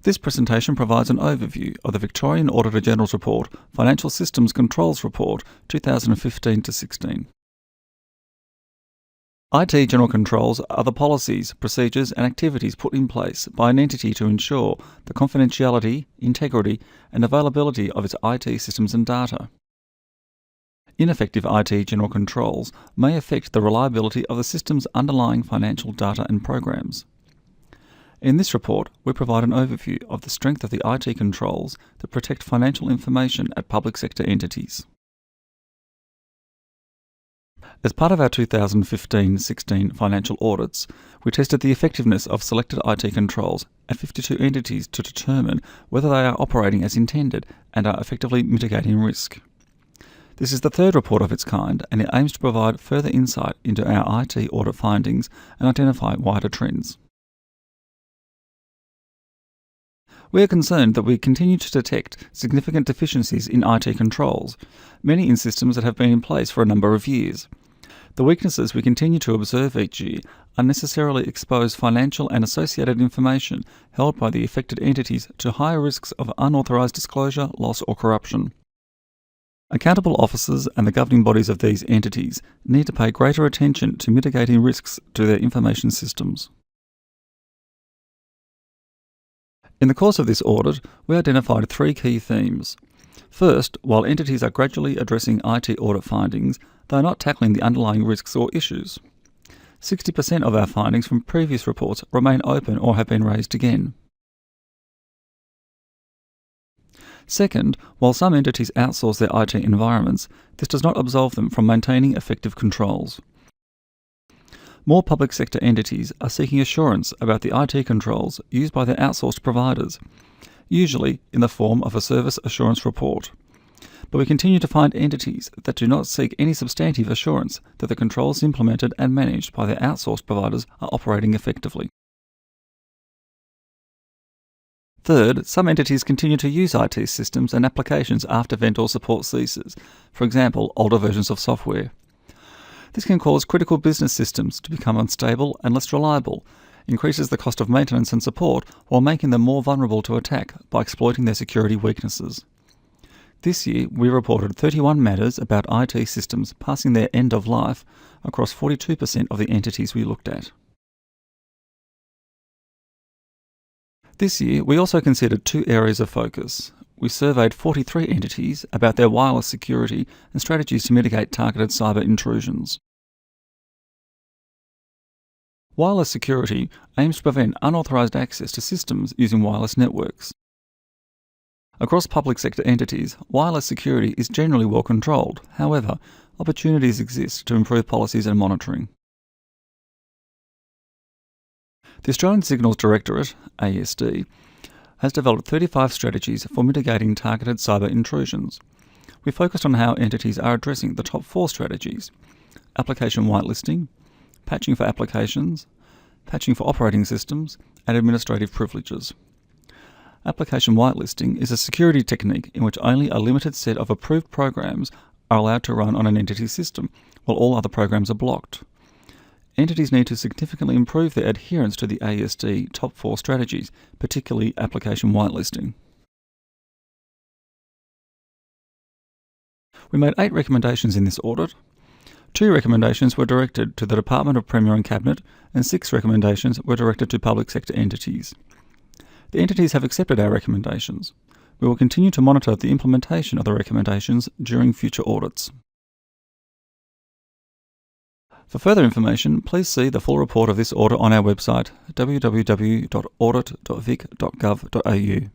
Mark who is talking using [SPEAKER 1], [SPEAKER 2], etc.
[SPEAKER 1] This presentation provides an overview of the Victorian Auditor-General's Report, Financial Systems Controls Report 2015-16. IT general controls are the policies, procedures and activities put in place by an entity to ensure the confidentiality, integrity and availability of its IT systems and data. Ineffective IT general controls may affect the reliability of the system's underlying financial data and programs. In this report, we provide an overview of the strength of the IT controls that protect financial information at public sector entities. As part of our 2015-16 financial audits, we tested the effectiveness of selected IT controls at 52 entities to determine whether they are operating as intended and are effectively mitigating risk. This is the third report of its kind, and it aims to provide further insight into our IT audit findings and identify wider trends. We are concerned that we continue to detect significant deficiencies in IT controls, many in systems that have been in place for a number of years. The weaknesses we continue to observe each year unnecessarily expose financial and associated information held by the affected entities to higher risks of unauthorised disclosure, loss or corruption. Accountable officers and the governing bodies of these entities need to pay greater attention to mitigating risks to their information systems. In the course of this audit, we identified three key themes. First, while entities are gradually addressing IT audit findings, they are not tackling the underlying risks or issues. 60% of our findings from previous reports remain open or have been raised again. Second, while some entities outsource their IT environments, this does not absolve them from maintaining effective controls. More public sector entities are seeking assurance about the IT controls used by their outsourced providers, usually in the form of a service assurance report. But we continue to find entities that do not seek any substantive assurance that the controls implemented and managed by their outsourced providers are operating effectively. Third, some entities continue to use IT systems and applications after vendor support ceases, for example, older versions of software. This can cause critical business systems to become unstable and less reliable, increases the cost of maintenance and support while making them more vulnerable to attack by exploiting their security weaknesses. This year, we reported 31 matters about IT systems passing their end of life across 42% of the entities we looked at. This year, we also considered two areas of focus. We surveyed 43 entities about their wireless security and strategies to mitigate targeted cyber intrusions. Wireless security aims to prevent unauthorised access to systems using wireless networks. Across public sector entities, wireless security is generally well controlled. However, opportunities exist to improve policies and monitoring. The Australian Signals Directorate, ASD, has developed 35 strategies for mitigating targeted cyber intrusions. We focused on how entities are addressing the top 4 strategies: application whitelisting, patching for applications, patching for operating systems, and administrative privileges. Application whitelisting is a security technique in which only a limited set of approved programs are allowed to run on an entity's system, while all other programs are blocked. Entities need to significantly improve their adherence to the ASD top 4 strategies, particularly application whitelisting. We made 8 recommendations in this audit. 2 recommendations were directed to the Department of Premier and Cabinet, and 6 recommendations were directed to public sector entities. The entities have accepted our recommendations. We will continue to monitor the implementation of the recommendations during future audits. For further information, please see the full report of this audit on our website www.audit.vic.gov.au.